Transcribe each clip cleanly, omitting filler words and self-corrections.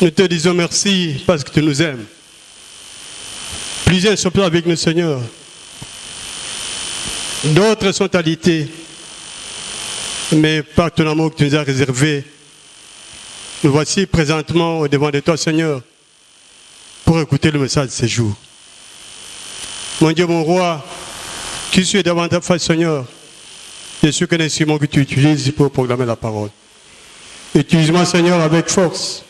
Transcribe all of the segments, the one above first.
Nous te disons merci parce que tu nous aimes. Plusieurs sont là avec nous, Seigneur. D'autres sont alités. Mais par ton amour que tu nous as réservé, nous voici présentement au devant de toi, Seigneur, pour écouter le message de ce jour. Mon Dieu, mon roi, qui suis devant ta face, Seigneur, je suis qu'un instrument que tu utilises pour proclamer la parole. Utilise-moi, Seigneur, avec force,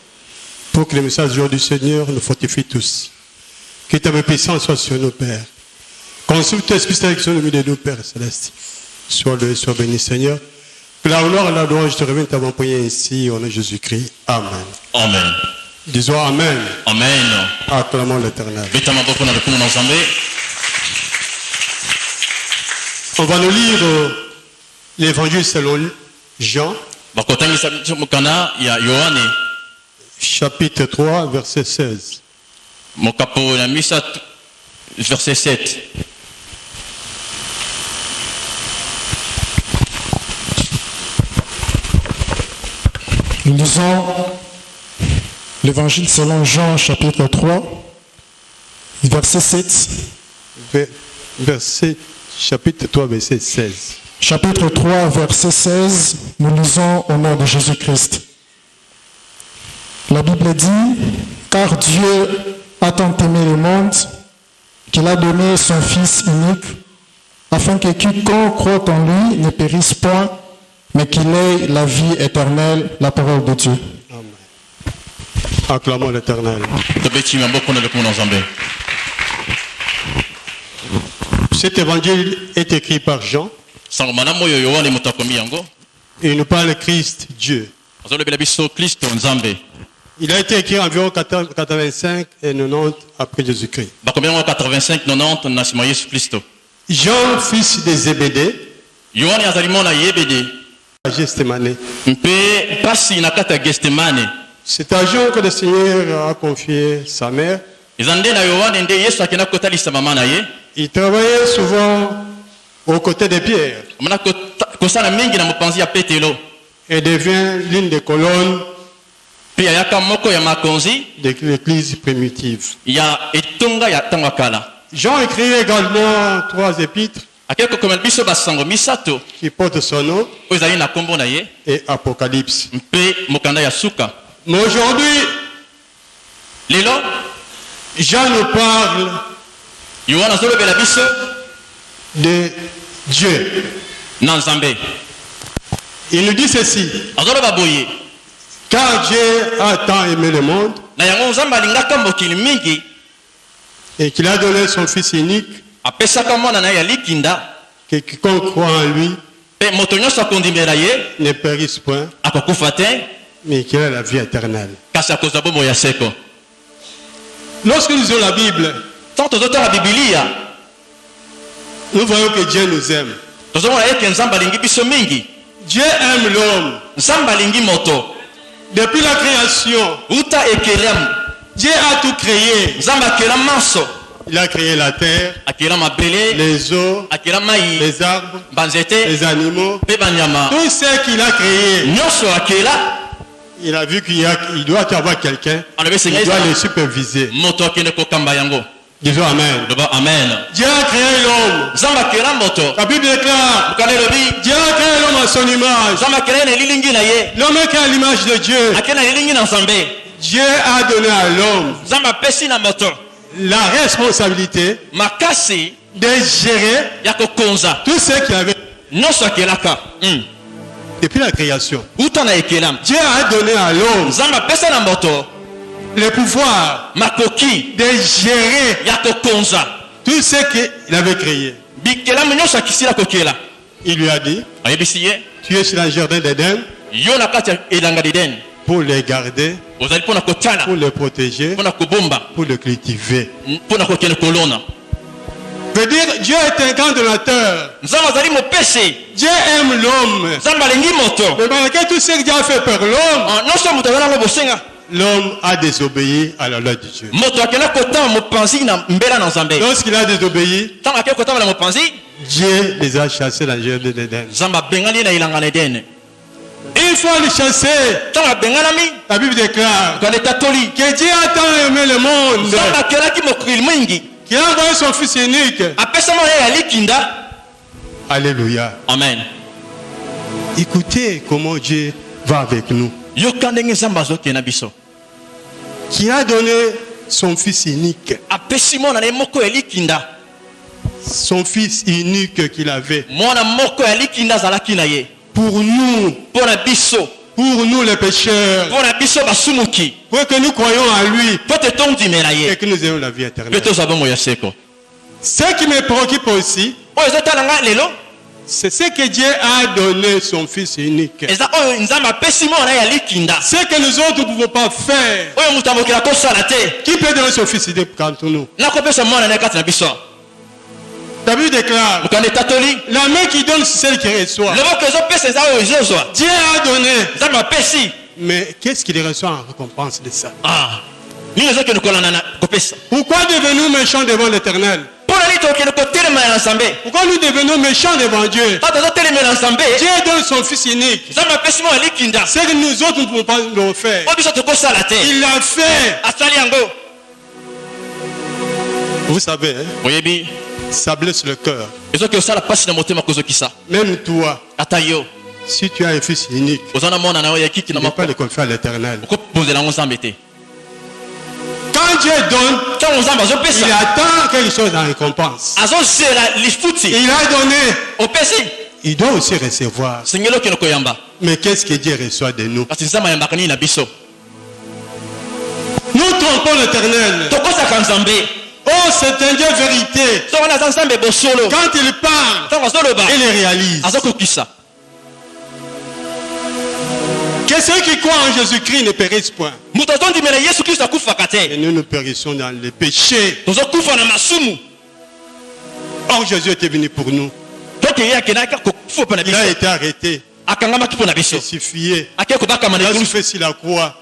pour que le message du Seigneur nous fortifie tous. Que ta puissance soit sur nous, Père. Consulte tes esprits avec le milieu de nous, Père Céleste. Sois béni, Seigneur. Que la honneur et la louange te reviennent avant prier ainsi, au nom de Jésus-Christ. Amen. Amen. Disons Amen. Amen. Acclamons l'Éternel. On va nous lire l'évangile selon Jean, chapitre 3, verset 16. Verset 7. Nous lisons l'évangile selon Jean, chapitre 3, verset 7. Chapitre 3, verset 16. Chapitre 3, verset 16, nous lisons au nom de Jésus-Christ. La Bible dit, « Car Dieu a tant aimé le monde qu'il a donné son Fils unique, afin que quiconque croit en lui ne périsse point, mais qu'il ait la vie éternelle, la parole de Dieu. » Amen. Acclamons l'Éternel. Cet évangile est écrit par Jean. Et il nous parle de Christ, Dieu. Il a été écrit environ 85 et 90 après Jésus-Christ. Jean, fils de Zébédée, à Gethsémane. C'est à Jean que le Seigneur a confié sa mère. Il travaillait souvent aux côtés de Pierre et devient l'une des colonnes de l'église primitive. Jean écrit également 3 épîtres qui portent son nom et Apocalypse. Mais aujourd'hui, Jean nous parle de Dieu. Il nous dit ceci. Car Dieu a tant aimé le monde et qu'il a donné son Fils unique, que quiconque croit en lui ne périsse point, mais qu'il ait la vie éternelle. Lorsque nous lisons la Bible, nous voyons que Dieu nous aime. Dieu aime l'homme. Depuis la création, Dieu a tout créé. Il a créé la terre, les eaux, les arbres, les animaux, tout ce qu'il a créé. Il a vu qu'il doit y avoir quelqu'un qui doit le superviser. Disons Amen. Dieu a créé l'homme. La Bible déclare, Dieu a créé l'homme à son image. L'homme est créé à l'image de Dieu. Dieu a donné à l'homme la responsabilité de gérer tout ce qu'il avait depuis la création. Dieu a donné à l'homme le pouvoir de gérer tout ce qu'il avait créé. Il lui a dit, tu es sur le jardin d'Éden pour les garder, pour les protéger, pour les cultiver. Veut dire, Dieu est un grand donateur. Dieu aime l'homme. Mais malgré tout ce que Dieu a fait pour l'homme, l'homme a désobéi à la loi de Dieu. Lorsqu'il a désobéi, Dieu les a chassés dans le jardin d'Éden. Il faut le chasser. La Bible déclare que Dieu a tant aimé le monde qu'il a envoyé son Fils unique. Alléluia. Amen. Écoutez comment Dieu va avec nous. Qui a donné son Fils unique. Son Fils unique qu'il avait. Pour nous les pécheurs. Pour que nous croyons en lui. Et que nous ayons la vie éternelle. Ce qui me préoccupe aussi, c'est ce que Dieu a donné son Fils unique. Ce que nous autres ne pouvons pas faire. Qui peut donner son Fils unique quand nous? La Bible déclare, la main qui donne, c'est celle qui reçoit. Dieu a donné. Mais qu'est-ce qu'il reçoit en récompense de ça? Pourquoi devenons méchants devant l'Éternel? Pourquoi nous devenons méchants devant Dieu? Dieu donne son Fils unique. C'est que nous autres ne pouvons pas le faire. Il l'a fait. Vous savez, hein? Ça blesse le cœur. Même toi, si tu as un Fils unique, tu n'as pas de confiance à l'Éternel. Quand Dieu donne, il attend quelque chose en récompense. Il a donné. Il doit aussi recevoir. Mais qu'est-ce que Dieu reçoit de nous? Nous trompons l'Éternel. Oh, c'est un Dieu vérité. Quand il parle, il le réalise. Que ceux qui croient en Jésus-Christ ne périssent point. Et nous périssons dans les péchés. Or, Jésus était venu pour nous. Il a été arrêté, crucifié, il a souffert sur la croix.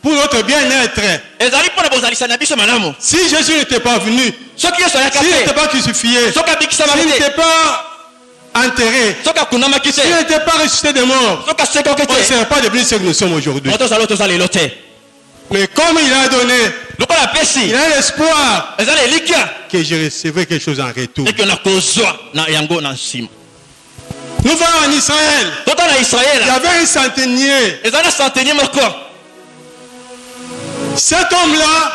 Pour notre bien-être. Si Jésus n'était pas venu, s'il n'était pas crucifié, s'il n'était pas enterré, s'il n'était pas ressuscité des morts, on ne serait pas devenu ce que nous sommes aujourd'hui. Mais comme il a donné, il a l'espoir que je recevrai quelque chose en retour. Nous voyons en Israël, il y avait un centenier. Cet homme-là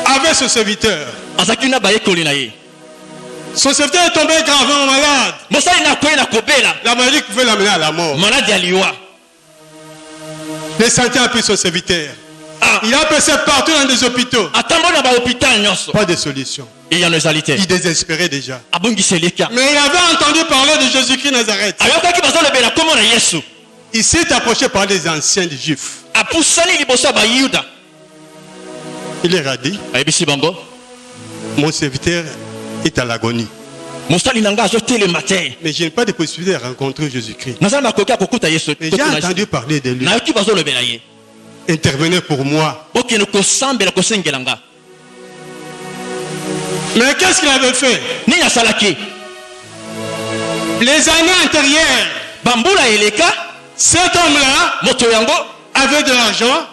avait son serviteur. Son serviteur est tombé gravement malade. La maladie pouvait l'amener à la mort. Le centenier a pris son serviteur. Il a passé partout dans des hôpitaux. Pas de solution. Il désespérait déjà. Mais il avait entendu parler de Jésus-Christ Nazareth. Il s'est approché par les anciens des Juifs. Il leur a dit, mon serviteur est à l'agonie. Mais je n'ai pas de possibilité de rencontrer Jésus-Christ. Mais j'ai entendu parler de lui. Intervenez pour moi. Mais qu'est-ce qu'il avait fait? Les années antérieures, cet homme-là avait de l'argent.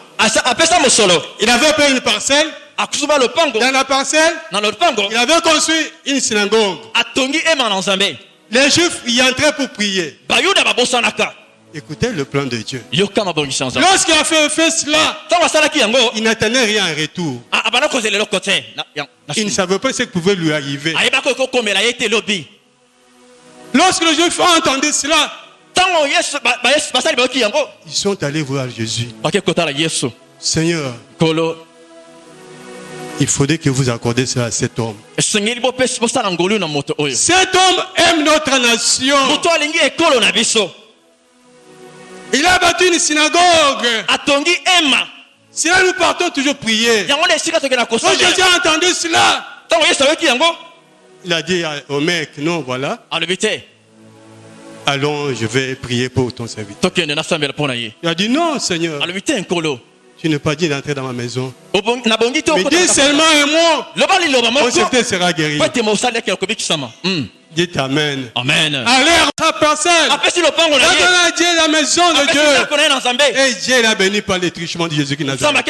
Il avait payé une parcelle. Dans la parcelle, il avait construit une synagogue. Les Juifs y entraient pour prier. Écoutez le plan de Dieu. Lorsqu'il a fait cela, il n'attendait rien en retour. Il ne savait pas ce qui pouvait lui arriver. Lorsque les Juifs ont entendu cela, ils sont allés voir Jésus. Seigneur, il faudrait que vous accordez cela à cet homme. Cet homme aime notre nation. Il a bâti une synagogue. Si là nous partons toujours prier. Quand Jésus a entendu cela, il a dit au mec, non, voilà. Allons, je vais prier pour ton serviteur. Il a dit, non, Seigneur. Tu n'es pas dit d'entrer dans ma maison. Mais dis seulement un mot. Mon secteur sera guéri. Dites Amen. Amen. Allez à sa personne. Donne à Dieu la maison de Dieu. Et Dieu l'a béni par les trichements de Jésus qui Nazareth.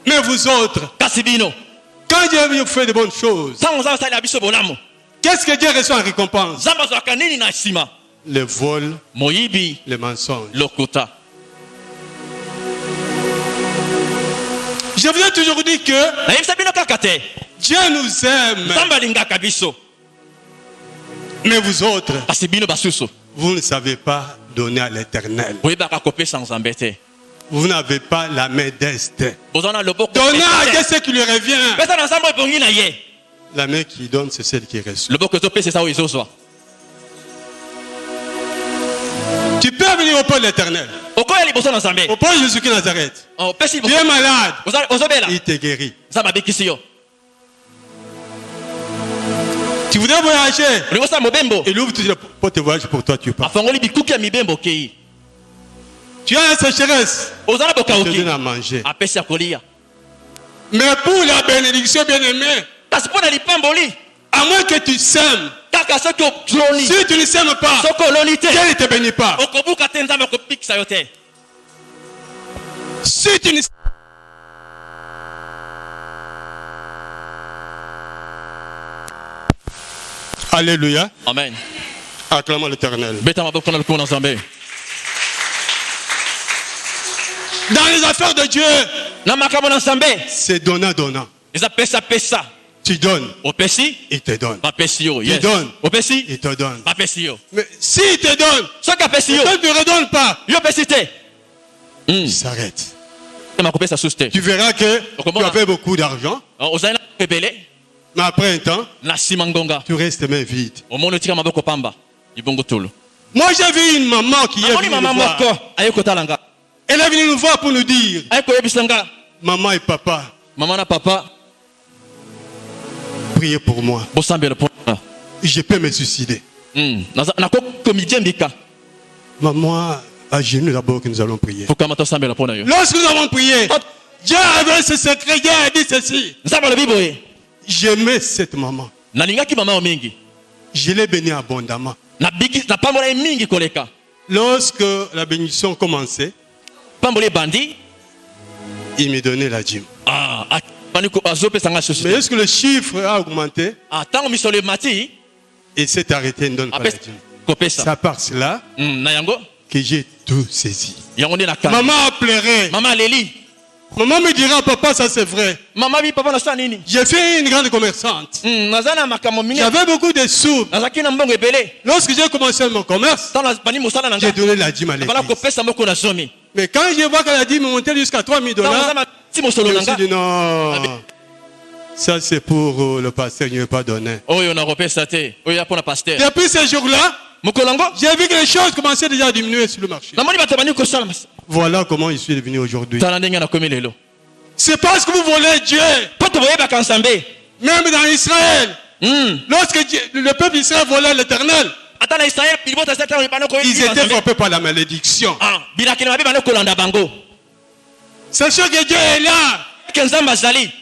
Mais vous autres, quand Dieu vous fait de bonnes choses, qu'est-ce que Dieu reçoit en récompense? Le vol, le mensonge. Je vous ai toujours dit que Dieu nous aime. Mais vous autres, vous ne savez pas donner à l'Éternel. Vous n'avez pas la main d'Est. Donnez à Dieu ce qui lui revient. La main qui donne, c'est celle qui reçoit. Tu peux venir au pôle de l'Éternel. Au pôle de Jésus qui Nazareth. Tu es malade. Il te guérit. Tu voudrais voyager. Il ouvre toutes les portes de voyage pour toi, tu pars. Tu as une sécheresse. Tu te donnes à manger. Mais pour la bénédiction bien-aimée, à moins que tu sèmes, si tu ne sèmes pas, Dieu ne te bénit pas. Si tu ne Alléluia. Amen. Acclamons l'Éternel. Dans les affaires de Dieu, c'est donnant. Tu donnes, il te donne. Tu donnes, il te donne. Mais s'il te donne, toi tu ne redonnes pas, il s'arrête. Tu verras que tu avais beaucoup d'argent, mais après un temps, tu restes main vide. Moi j'ai vu une maman qui est venue nous voir. Elle est venue nous voir pour nous dire, maman et papa, priez pour moi. Je peux me suicider. Maman, à genoux d'abord que nous allons prier. Lorsque nous avons prié, Dieu avait ce secret, Dieu a dit ceci. J'aimais cette maman. Je l'ai bénie abondamment. Lorsque la bénédiction commençait, il me donnait la dîme. Mais est-ce que le chiffre a augmenté? Et s'est arrêté, ne donne pas la dîme. C'est à part cela que j'ai tout saisi. Maman a pleuré. Maman me dira, papa, ça c'est vrai. J'ai fait une grande commerçante. J'avais beaucoup de sous. Lorsque j'ai commencé mon commerce, j'ai donné la dîme à l'église. Mais quand je vois que la dîme est montée jusqu'à 3 000 $, je me suis dit non. Ça c'est pour le pasteur, il ne veut pas donner. Depuis ce jour-là, j'ai vu que les choses commençaient déjà à diminuer sur le marché. Voilà comment je suis devenu aujourd'hui. C'est parce que vous volez Dieu. Même dans Israël, lorsque le peuple d'Israël volait l'Éternel, ils étaient frappés par la malédiction. C'est sûr que Dieu est là.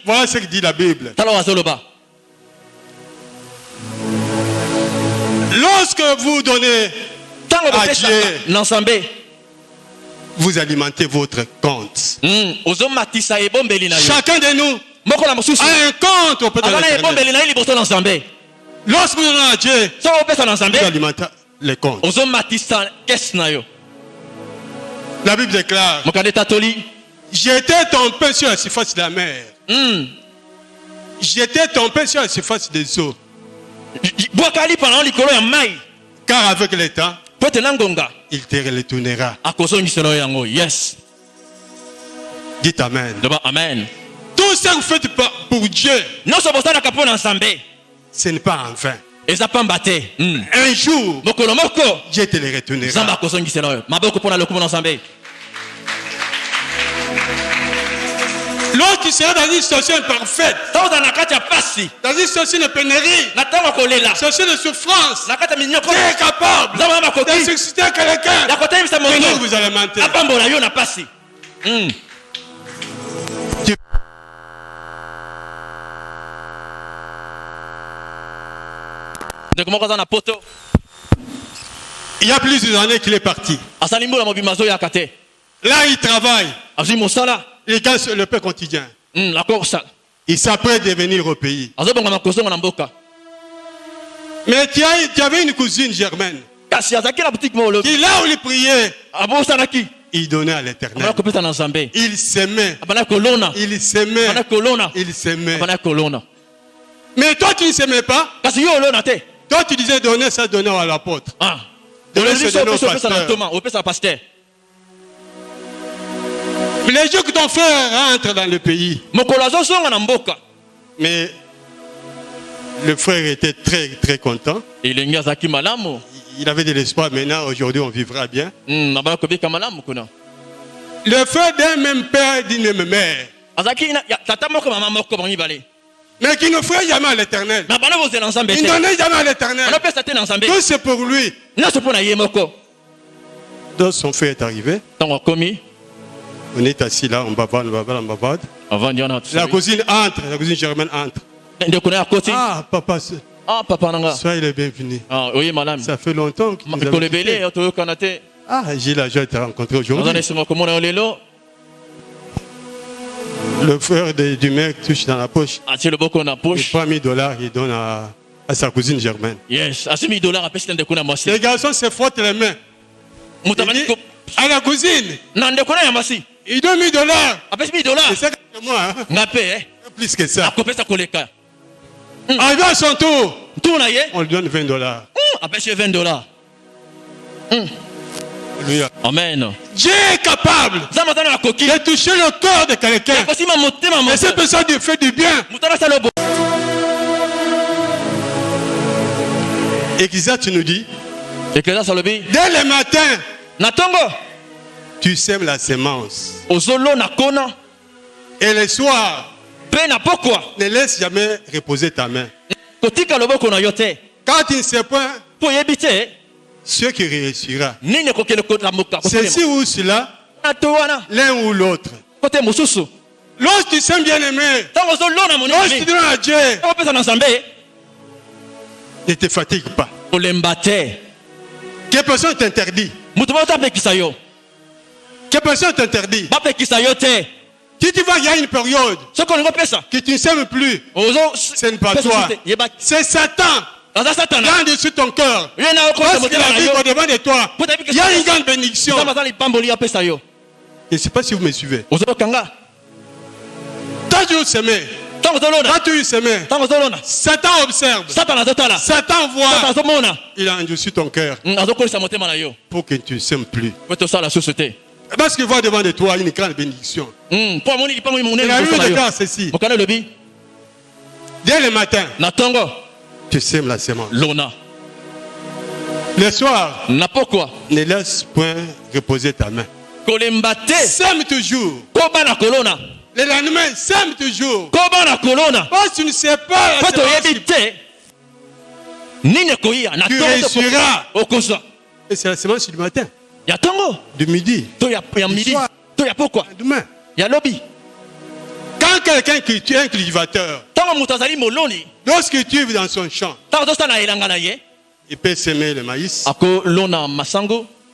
Voilà ce que dit la Bible. Lorsque vous donnez à Dieu, vous alimentez votre compte. Chacun de nous a un compte auprès de l'Éternel. Lorsque vous donnez à Dieu, vous alimentez les comptes. La Bible déclare, j'étais tombé sur la surface de la mer. J'étais tombé sur la surface des eaux. Car avec le temps, il te retournera. Yes. Dites Amen. Amen. Tout ce que vous faites pour Dieu, ce n'est pas en vain. Un jour, Dieu te le retournera. Lorsque tu seras dans une situation imparfaite, dans une situation de pénurie, situation de souffrance, Dieu est capable de susciter quelqu'un que vous allez mentir. Il y a plusieurs années qu'il est parti. Là, il travaille. Il gagne le pain quotidien. Il s'apprête de venir au pays. Mais tu avais une cousine germaine qui, là où il priait, il donnait à l'Éternel. Il s'aimait. Il s'aimait. Il s'aimait. Mais toi, tu ne s'aimais pas. Toi, tu disais donner ça, donner à l'apôtre. Donner ça, donner au pasteur. Mais les jours que ton frère rentre dans le pays. Mais le frère était très très content. Il avait de l'espoir. Maintenant, aujourd'hui, on vivra bien. Le frère d'un même père, d'une même mère. Mais qui ne ferait jamais à l'Éternel. Il ne donnait jamais à l'Éternel. Tout c'est pour lui. Donc son frère est arrivé. On est assis là, on bavarde. La cousine entre, la cousine germaine entre. Ah, papa, soyez le bienvenu. Ça fait longtemps que nous avons quitté. Ah, j'ai la joie de te rencontrer aujourd'hui. Le frère du mec touche dans la poche. Il prend $1000, il donne à sa cousine germaine. Yes, les garçons se frottent les mains. Il dit à la cousine, il donne $1000. C'est ça que moi. Plus que ça. Arrivé à son tour, on lui donne $20. Amen. Dieu est capable de toucher le corps de quelqu'un. Et cette personne lui fait du bien. Et tu nous dis, dès le matin, tu sèmes la semence. Et le soir, ne laisse jamais reposer ta main. Quand tu ne sais pas, ce qui réussira, ceci ou cela, l'un ou l'autre. Lorsque tu sèmes bien aimé, lorsque tu donnes à Dieu, ne te fatigue pas. Que personne t'interdit. Que personne t'interdit. Si tu vois qu'il y a une période que tu ne sèmes plus, ce n'est pas toi. C'est Satan. Là en dessus ton cœur. Parce qu'il a vu au-devant de toi, il y a une grande bénédiction. Je ne sais pas si vous me suivez. T'as toujours semé. Satan observe. Satan voit. Il a endurci ton cœur pour que tu ne sèmes plus. Parce qu'il voit devant de toi une grande bénédiction. Il a eu le cas ceci. Dès le matin, tu sèmes la semence. Le soir, ne laisse point reposer ta main. Sème toujours. Le lendemain, sème toujours. Parce que tu ne sais pas tu réussiras. Et c'est la semence du matin. Du midi. Du soir. Demain. Quand quelqu'un qui est un cultivateur, lorsque tu es dans son champ, il peut s'aimer le maïs,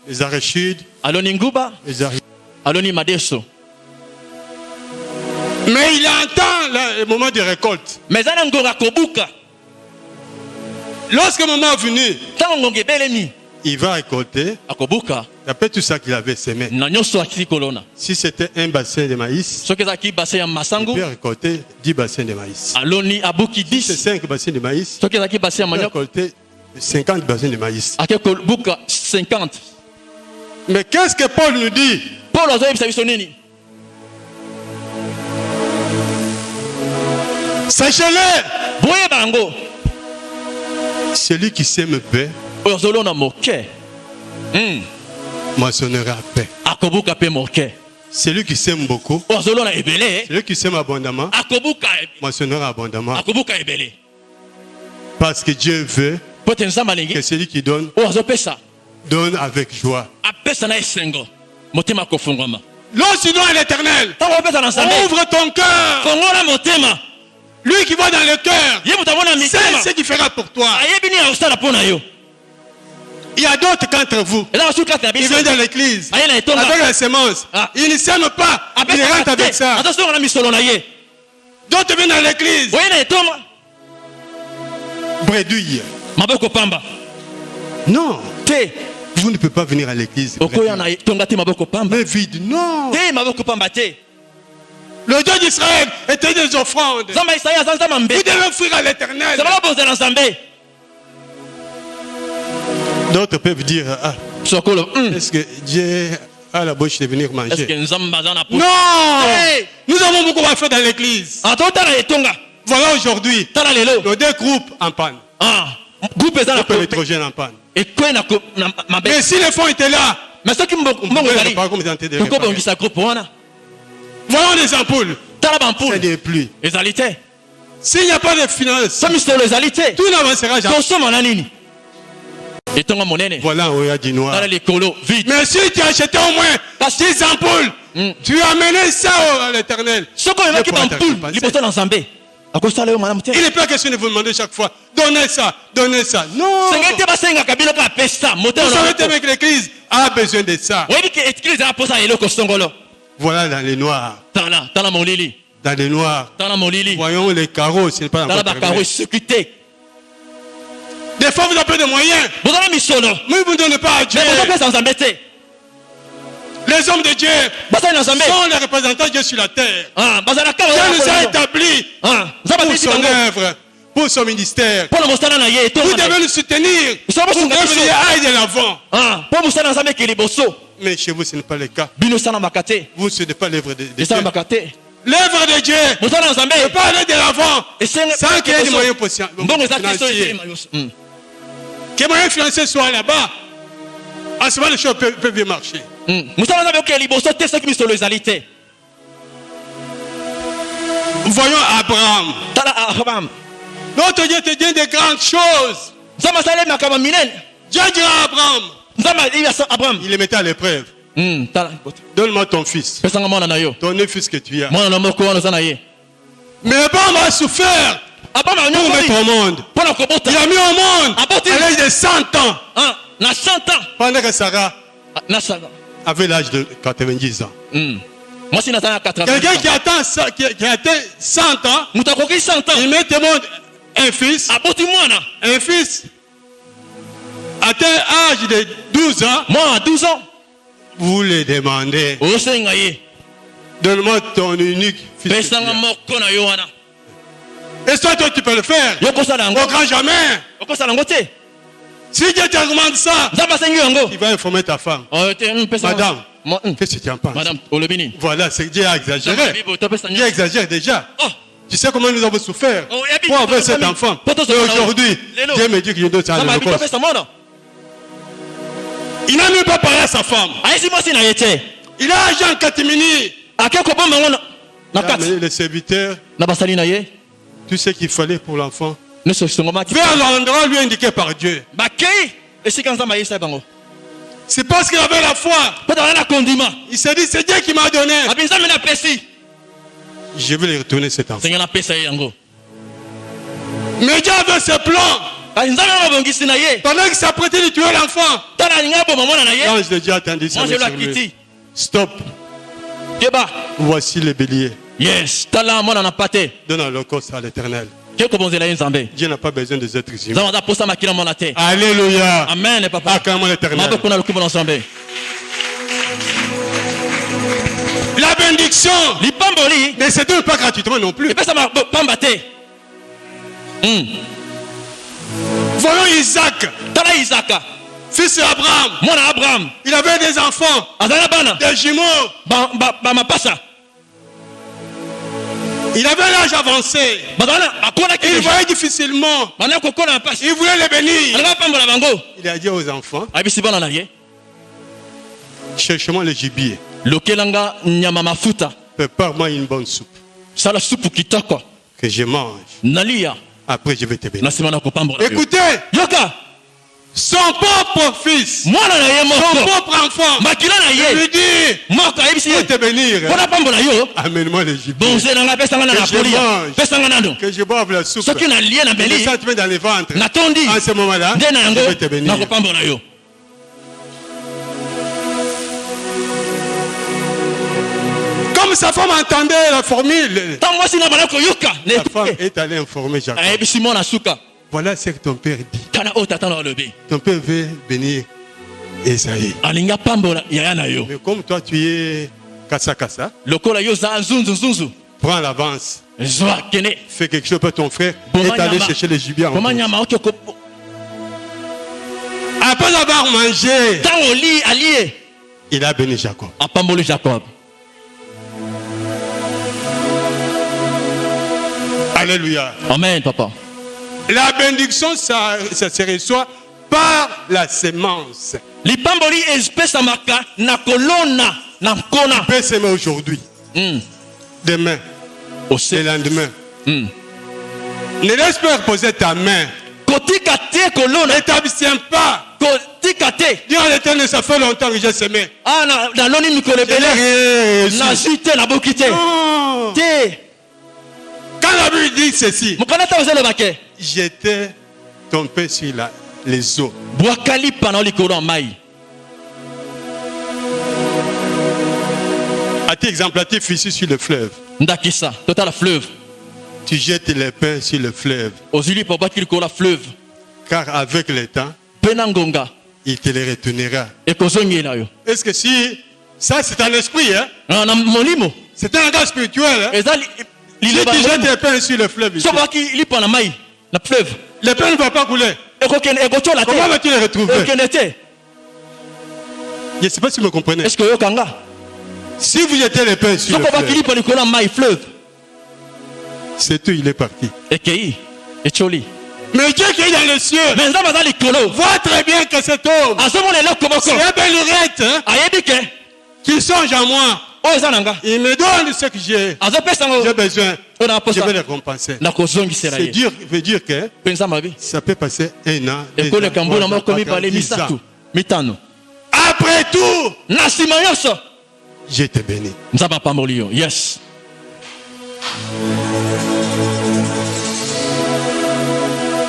les arachides, les arachides. Mais il entend le moment de récolte. Lorsque le moment est venu, il va récolter. Après tout ça qu'il avait semé. Si c'était un bassin de maïs, il peut récolter 10 bassins de maïs. Si c'est 5 bassins de maïs, il peut récolter 50 bassins de maïs. Mais qu'est-ce que Paul nous dit? Sachez-le, celui qui sème paix moissonnera paix. Celui qui sème beaucoup, celui qui sème abondamment, moissonnera abondamment. Parce que Dieu veut que celui qui donne, donne avec joie. Lorsque à l'Éternel, ouvre ton cœur. Lui qui va dans le cœur, c'est ce qu'il fera pour toi. Il y a d'autres qu'entre vous. Ils viennent dans l'église avec la sémence. Ils ne s'aiment pas. Ils rentrent avec ça. D'autres viennent dans l'église. Bredouille. Non. Vous ne pouvez pas venir à l'église. Mais vide. Non. Le Dieu d'Israël était des offrandes. Vous devez offrir à l'Éternel. D'autres peuvent dire, est-ce que Dieu a la bouche de venir manger? Non. Nous avons beaucoup à faire dans l'église. Voilà aujourd'hui, nos deux groupes en panne. Groupe électrogène en panne. Mais si les fonds étaient là, voyons les ampoules. C'est des pluies. S'il n'y a pas de finances, tout n'avancera jamais. Voilà où il y a du noir. Mais si tu as acheté au moins 10 ampoules, tu as amené ça à l'Éternel. Il n'est pas question de vous demander chaque fois, donnez ça, donnez ça. Non. Vous savez que l'église a besoin de ça. Voilà dans les noirs. Dans les noirs. Voyons les carreaux, ce n'est pas encore terminé. Des fois, vous avez des moyens. Mais vous ne donnez pas à Dieu. Les hommes de Dieu sont les représentants de Dieu sur la terre. Dieu nous a établis pour son œuvre, pour son ministère. Vous devez nous soutenir pour que vous aillez de l'avant. Mais chez vous, ce n'est pas le cas. Vous, ce n'est pas l'œuvre de Dieu. L'œuvre de Dieu ne peut pas aller de l'avant sans qu'il y ait des moyens financiers. Que les moyens financiers soient là-bas. En ce moment, les choses peuvent bien marcher. Voyons Abraham. Notre Dieu te dit de grandes choses. Dieu dira à Abraham, il le mettait à l'épreuve. Donne-moi ton fils. Ton fils que tu as. Mais Abraham a souffert pour mettre au monde. Il a mis au monde à l'âge de 100 ans. Pendant que Sarah avait l'âge de 90 ans. Quelqu'un qui atteint 100 ans, il met au monde un fils. Un fils atteint l'âge de 12 ans. Vous le demandez. Donne-moi ton unique fils. Et toi, tu peux le faire. Au grand jamais. Si Dieu te demande ça, il va informer ta femme. Madame, qu'est-ce que tu en penses? Voilà, c'est Dieu a exagéré. Dieu exagère déjà. Tu sais comment nous avons souffert pour avoir cet enfant. Et aujourd'hui, Dieu me dit que je dois faire l'Holocauste. Il n'a même pas parlé à sa femme. Il a agi en catimini. Il a amené les serviteurs. Tout ce qu'il fallait pour l'enfant. Vers l'endroit lui indiqué par Dieu. C'est parce qu'il avait la foi. Il s'est dit, c'est Dieu qui m'a donné. Je vais lui retourner cet enfant. Mais Dieu avait ses plans. Pendant qu'il s'apprêtait de tuer l'enfant, l'ange de Dieu a tendu sa main sur lui. Stop. Voici le bélier. Donne l'Holocauste à l'Éternel. Dieu n'a pas besoin des êtres humains. Alléluia. Amen, papa. Acclamons l'Éternel. La bénédiction ne se donne pas gratuitement non plus. Voyons Isaac. Fils d'Abraham. Il avait des enfants. Des jumeaux. Il avait l'âge avancé. Il voyait difficilement. Il voulait les bénir. Il a dit aux enfants, cherche-moi le gibier. Prépare-moi une bonne soupe que je mange. Après je vais te bénir. Écoutez, son propre fils, son propre enfant, il lui dit, pour te bénir, amène-moi l'Égypte. Que je boive la soupe. Que le sang te met dans les ventres. En ce moment-là, je vais te bénir. Comme sa femme entendait la formule, la femme est allée informer Jacob. Voilà ce que ton père dit. Ton père veut bénir Esaïe. Mais comme toi tu es kassa, prends l'avance. Fais quelque chose pour ton frère. Est allé chercher les gibiers. Après avoir mangé, il a béni Jacob. Alléluia. Amen, papa. La bénédiction, ça se reçoit par la semence. Tu peux s'aimer aujourd'hui, demain, le lendemain. Ne laisse pas reposer ta main. Ne t'abstiens pas. Dis à l'Éternel, ça fait longtemps que j'ai semé. Quand la Bible dit ceci, j'étais tombé sur les eaux. À-t-il exemplatif ici sur le fleuve? Tu jettes les pains sur le fleuve. Car avec le temps, il te les retournera. Est-ce que si ça c'est un esprit, hein? C'est un langage spirituel, hein? Si tu jettes les pains sur le fleuve ici, les pains ne vont pas couler. Comment vas-tu les retrouver? Je ne sais pas si vous me comprenez. Si vous jetez les pains sur le fleuve, c'est tout, il est parti. Mais Dieu qui est dans les cieux voit très bien que cet homme, c'est un bel lurette, hein, qui songe en moi. Il me donne ce que j'ai besoin. Je vais le compenser. C'est dur, veut dire que ça peut passer 1 an, 2 ans, 3 ans, 10 ans. Après tout, je te bénis. Yes.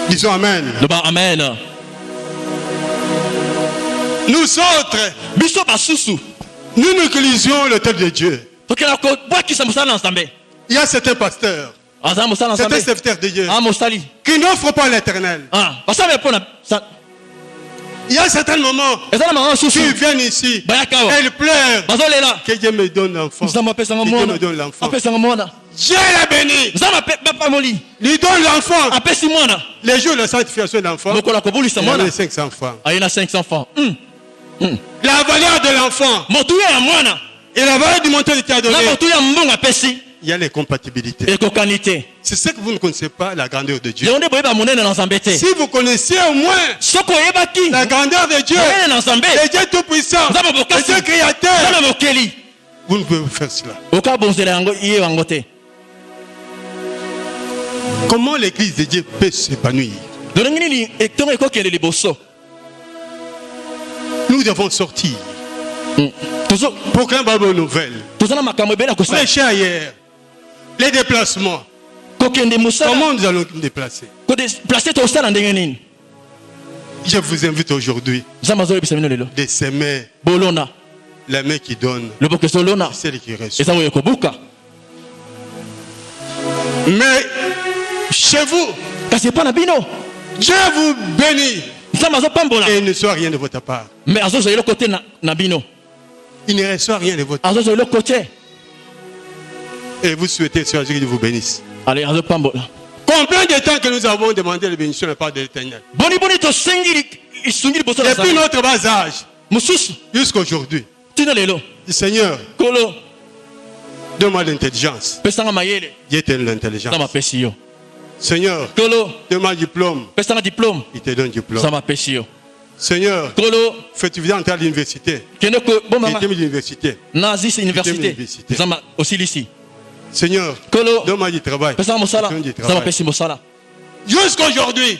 Disons Amen. Amen. Nous autres, nous négligeons le temple de Dieu. Il y a certains pasteurs, certains serviteurs de Dieu qui n'offrent pas l'Éternel. Il y a certains moments qui viennent ici et ils pleurent que Dieu me donne l'enfant. Dieu me donne l'enfant. Dieu l'a béni. Lui donne l'enfant. Les jours de la sanctification de l'enfant, il y a 500 francs. La valeur de l'enfant et la valeur du montant de qui a donné, il y a les compatibilités. C'est ce que vous ne connaissez pas, la grandeur de Dieu. Si vous connaissez au moins la grandeur de Dieu, le Dieu Tout-Puissant, le Dieu Créateur, vous ne pouvez pas faire cela. Comment l'église de Dieu peut s'épanouir? Nous devons sortir. Proclamer la bonne nouvelle. Prêcher ailleurs. Les déplacements. Comment nous allons nous déplacer? Je vous invite aujourd'hui de s'aimer la main qui donne, celle qui reçoit. Mais chez vous, Dieu vous bénit et il ne soit rien de votre part. Il ne reçoit rien de votre part. Et vous souhaitez que Dieu vous bénisse. Combien de temps que nous avons demandé la bénédiction de la part de l'Éternel? Depuis notre bas âge jusqu'à aujourd'hui. Seigneur, donne-moi l'intelligence. Dieu te donne l'intelligence. Seigneur, donne-moi un diplôme. Il te donne un diplôme. Seigneur, fais-tu viens entrer à l'université? L'université. Seigneur, donne-moi du travail. Jusqu'à aujourd'hui,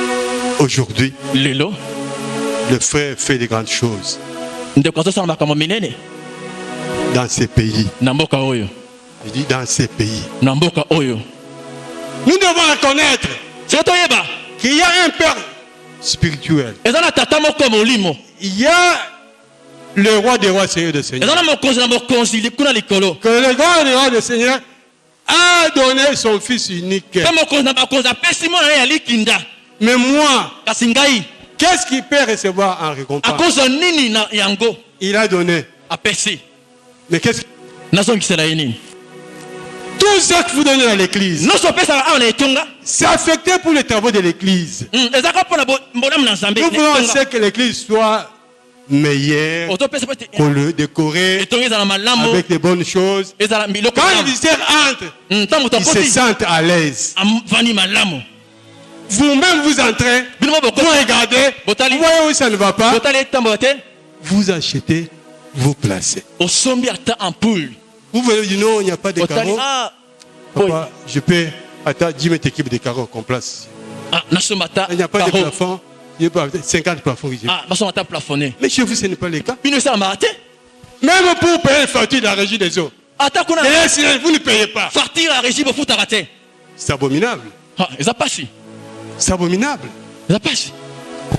Aujourd'hui, lelo le frère fait de grandes choses ndeko azosala makambo minene dans ces pays. na mboka oyo Il dit dans ces pays. na mboka oyo. Nous devons reconnaître Soki toyeba qu'il y a un Père spirituel. eza na tata moko ya molimo, Il y a le roi des rois, Seigneur des seigneurs. eza na mokonzi kuna likolo, Que le roi des rois des seigneurs a donné son fils unique. mpe mokonzi na bakonzi apesi mwana na ye ya likinda. Mais moi, Kasi ngai qu'est-ce qu'il peut recevoir en récompense? akozwa nini na yango Il a donné. apesi? Mais qu'est-ce que... nazongisela ye nini? Tout ce que vous donnez à l'église, nyonso opesaka awa na etonga c'est affecté pour les travaux de l'église. ezaka mpona mbolamu na nzambe. Nous voulons essayer que l'église soit meilleure, otopesa po ete qu'on le décore etonga ezala malamu, avec de bonnes choses. ezala biloko Quand les malamu. visiteurs entrent, Ntango moto ils se akoti sentent à l'aise. avandi malamu. Vous-même, vous entrez, Bino vous bokoti regardez, Botali. vous voyez où ça ne va pas, botali etambola te vous achetez, vous placez. osombi ata ampoule Vous voyez, dit non, il n'y a pas de otali carreaux. Papa, je peux, attends, 10 mètres équipe de carreaux qu'on place. nasomba ata Il n'y a pas de paro. plafond. Il n'y a pas 50 plafonds. basomba ata plafonné. Mais chez vous, ce n'est pas le cas. Bino esalamaka te Même pour payer une facture de la régie des eaux. ata kuna Et si vous ne payez pas. facture ya régie bofutaka te. C'est abominable. Eza pasi, C'est abominable. eza pasi.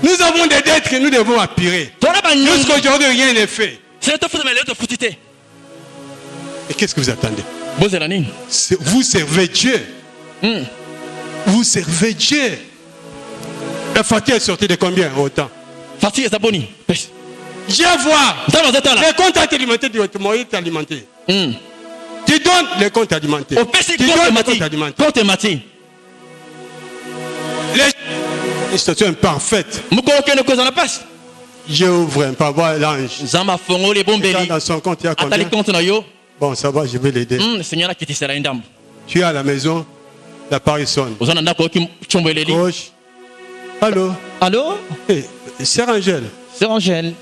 Nous avons des dettes que nous devons apirer. tona banyongo Jusqu'à aujourd'hui, rien n'est fait. sele tofutama lelo tofuti te. Et qu'est-ce que vous attendez? bozela nini? Vous servez Dieu. Vous servez Dieu. La facture est sortie de combien autant? facture eza boni pesi Je vois. ntango azotala Les comptes alimentaires directement, il t'alimenté. Tu donnes les comptes alimentaires. opesi Tu donnes les comptes compte alimentaires. mati Les situations imparfaites. mokolo okende kozala pasi. Je ouvre un pavois l'ange. nzambe afongoli ebombeli Dans son compte, il y a combien? atali compte na yo. Bon, ça va, je vais l'aider. seigneur akitisela ye ndambo. Tu es à la maison, l'appareil sonne. oza na ndako oki tshombo eleli. Gauche. Allô? Allô, Hey, Sœur Angèle, c'est Angèle.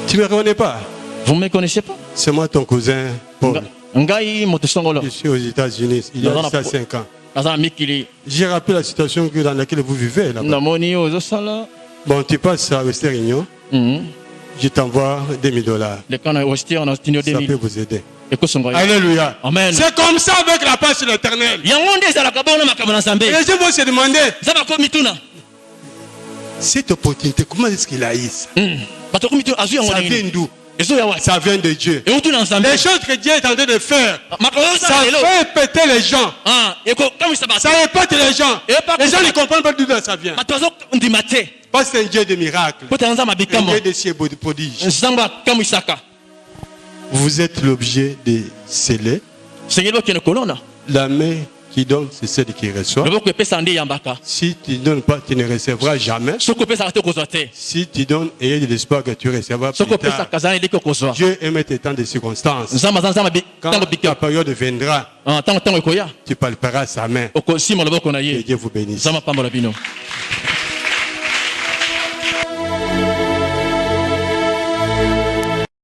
tu ne me reconnais pas? Vous ne me connaissez pas? C'est moi ton cousin, Paul. Ngai moto songolo. Je suis aux États-Unis, il y a Dans la- ça 5 ans. naza na mikili J'ai rappelé la situation dans laquelle vous vivez là-bas. namoni oyo ozosala. Bon, tu passes à Western Union, je t'envoie $2000. leka na westier na tinio Ça peut 2000 vous aider. ekosonga yo. Alléluia. Amen. C'est comme ça avec la paix sur l'éternel. yango nde ezalaka bongo na makambo na nzambe. Et les gens vont se demander, nzambe akomi tuna cette opportunité, comment est-ce qu'il a eu ça? bato akomi tuna azwi yango Ça na vient nini d'où? ezoya wapi Ça vient de Dieu. eutu na nzambe. Les choses que Dieu est en train de faire, makambo oyo ça osala lelo fait péter les gens. ekokamwisa bato Ça épate les gens. Et pas Les gens pour- ne comprennent pas d'où ça vient. bato bazondima te Parce que c'est un Dieu de miracles. po tala nzambe Un abikambo Dieu de cieux et de prodiges. nzambe akamwisaka. Vous êtes l'objet de sceller. sengeli okende kolona La main qui donne, c'est celle qui reçoit. loboko epesa nde eyambaka. Si tu ne donnes pas, tu ne recevras jamais. soki opesaka te okozwa te, Si tu donnes, ayez de l'espoir que tu recevras plus soki tard. opesaka zala eleki okozwa. Dieu aime tes temps de circonstances. nzambe aza nzambe Quand ntango la bika période viendra, ntango ekoya tu palperas sa main. okosima loboko na Que ye. Dieu vous bénisse. nzambe apambola bino.